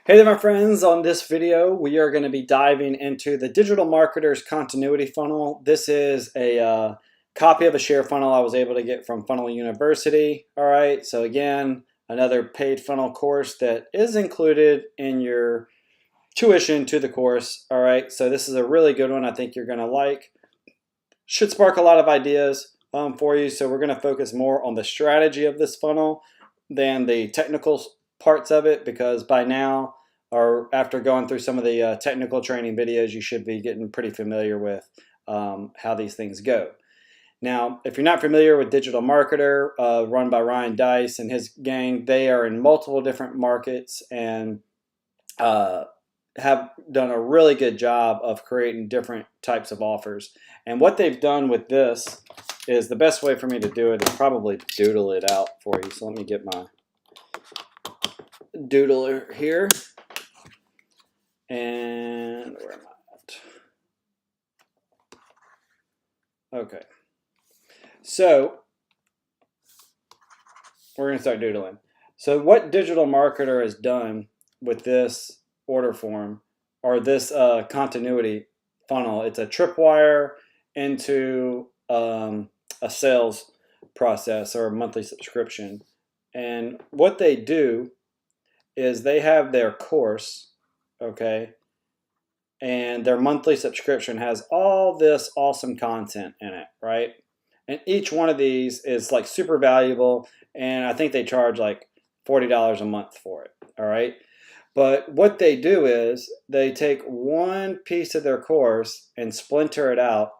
Hey there, my friends. On this video, we are going to be diving into the digital marketer's continuity funnel. This is a copy of a share funnel I was able to get from Funnel University. All right, so again, another paid funnel course that is included in your tuition to the course. All right, so this is a really good one. I think you're going to like. Should spark a lot of ideas for you. So we're going to focus more on the strategy of this funnel than the technical parts of it, because by now, or after going through some of the technical training videos, you should be getting pretty familiar with how these things go. Now, if you're not familiar with Digital Marketer, run by Ryan Dice and his gang, they are in multiple different markets and have done a really good job of creating different types of offers. And what they've done with this is, the best way for me to do it is probably doodle it out for you. So let me get my doodler here. And where am I at? Okay. So we're going to start doodling. So what Digital Marketer has done with this order form, or this continuity funnel, it's a tripwire into a sales process or a monthly subscription. And what they do is they have their course, okay, and their monthly subscription has all this awesome content in it, right? And each one of these is like super valuable, and I think they charge like $40 a month for it, all right? But what they do is they take one piece of their course and splinter it out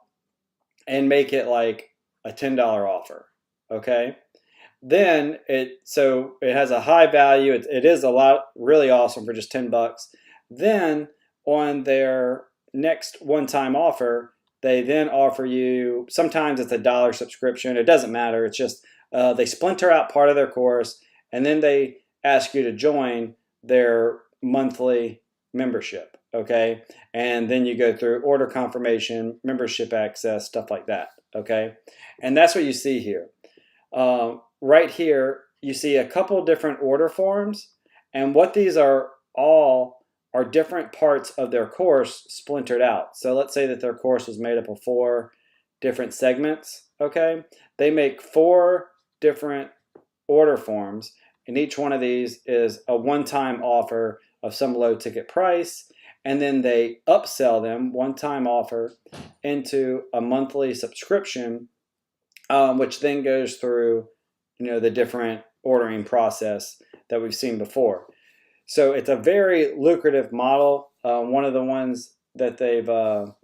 and make it like a $10 offer, okay? Then it has a high value. It is a lot, really awesome for just 10 bucks. Then on their next one-time offer, they then offer you, sometimes it's $1 subscription. It doesn't matter. It's just they splinter out part of their course, and then they ask you to join their monthly membership, okay? And then you go through order confirmation, membership access, stuff like that, okay? And that's what you see here. Right here, you see a couple different order forms, and what these are all are different parts of their course splintered out. So let's say that their course was made up of 4 different segments, okay? They make 4 different order forms, and each one of these is a one-time offer of some low ticket price, and then they upsell them, one-time offer, into a monthly subscription, which then goes through the different ordering process that we've seen before. So it's a very lucrative model. One of the ones that they've done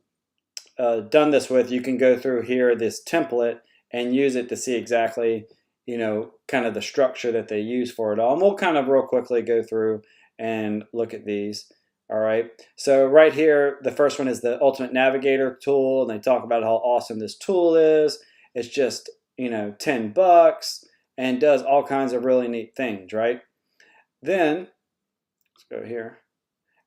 this with, you can go through here, this template, and use it to see exactly, kind of the structure that they use for it all. And we'll kind of real quickly go through and look at these. All right. So right here, the first one is the Ultimate Navigator tool, and they talk about how awesome this tool is. It's just, 10 bucks and does all kinds of really neat things, right? Then, let's go here.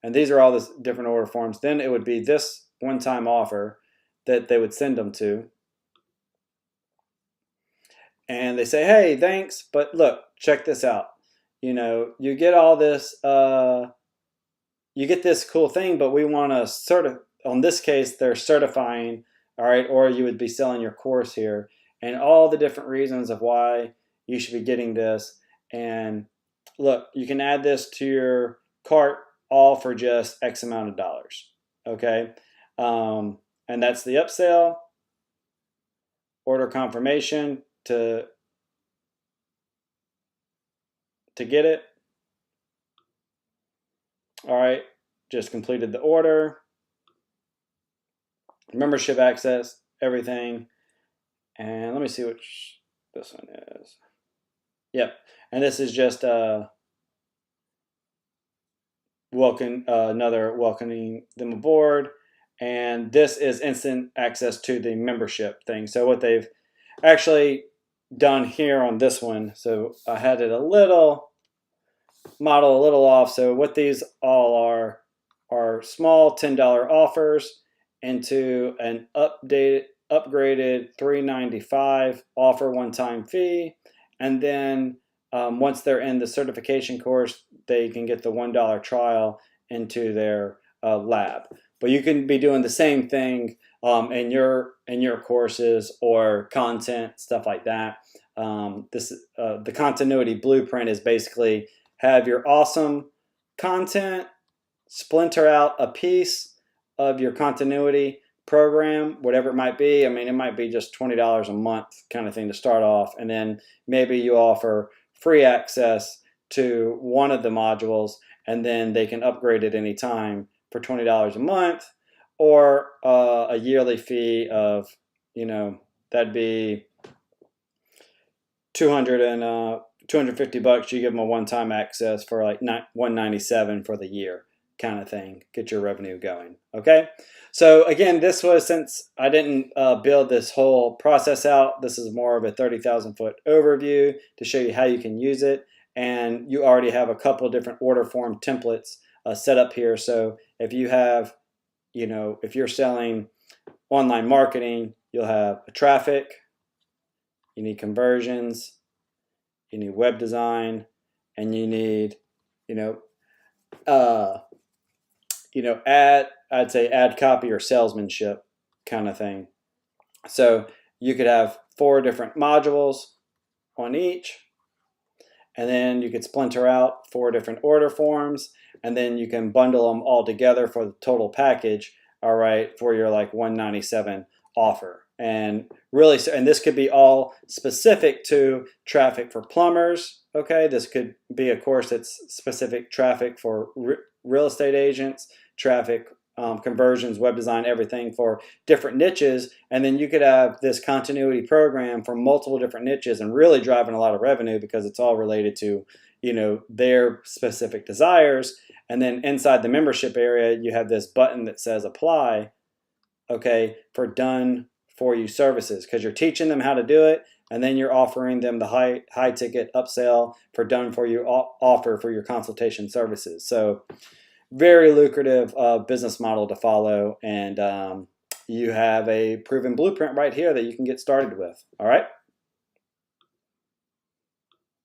And these are all the different order forms. Then it would be this one-time offer that they would send them to. And they say, hey, thanks, but look, check this out. You get all this, you get this cool thing, but we want to on this case, they're certifying, all right, or you would be selling your course here, and all the different reasons of why you should be getting this. And look, you can add this to your cart all for just X amount of dollars, okay? And that's the upsell, order confirmation to get it. All right, just completed the order, membership access, everything. And let me see which this one is. Yep, and this is just another welcoming them aboard. And this is instant access to the membership thing. So what they've actually done here on this one, so I had it a little off. So what these all are small $10 offers into an upgraded $395 offer, one-time fee, and then once they're in the certification course, they can get the $1 trial into their lab. But you can be doing the same thing in your courses or content, stuff like that. The continuity blueprint is basically have your awesome content, splinter out a piece of your continuity program, whatever it might be. I mean, it might be just $20 a month kind of thing to start off, and then maybe you offer free access to one of the modules, and then they can upgrade at any time for $20 a month, or a yearly fee of, that'd be 250 bucks. You give them a one-time access for like $197 for the year kind of thing. Get your revenue going. Okay. So again, this was, since I didn't build this whole process out, this is more of a 30,000 foot overview to show you how you can use it. And you already have a couple different order form templates set up here. So if you have, if you're selling online marketing, you'll have a traffic, you need conversions, you need web design, and you need, I'd say ad copy or salesmanship kind of thing. So you could have 4 different modules on each, and then you could splinter out 4 different order forms, and then you can bundle them all together for the total package, all right, for your like $197 offer. And really, and this could be all specific to traffic for plumbers. Okay, this could be a course that's specific traffic for real estate agents, traffic, conversions, web design, everything for different niches. And then you could have this continuity program for multiple different niches and really driving a lot of revenue because it's all related to, their specific desires. And then inside the membership area, you have this button that says apply, okay, for done for you services, because you're teaching them how to do it, and then you're offering them the high ticket upsell for done for you offer for your consultation services. So very lucrative business model to follow, and you have a proven blueprint right here that you can get started with. All right.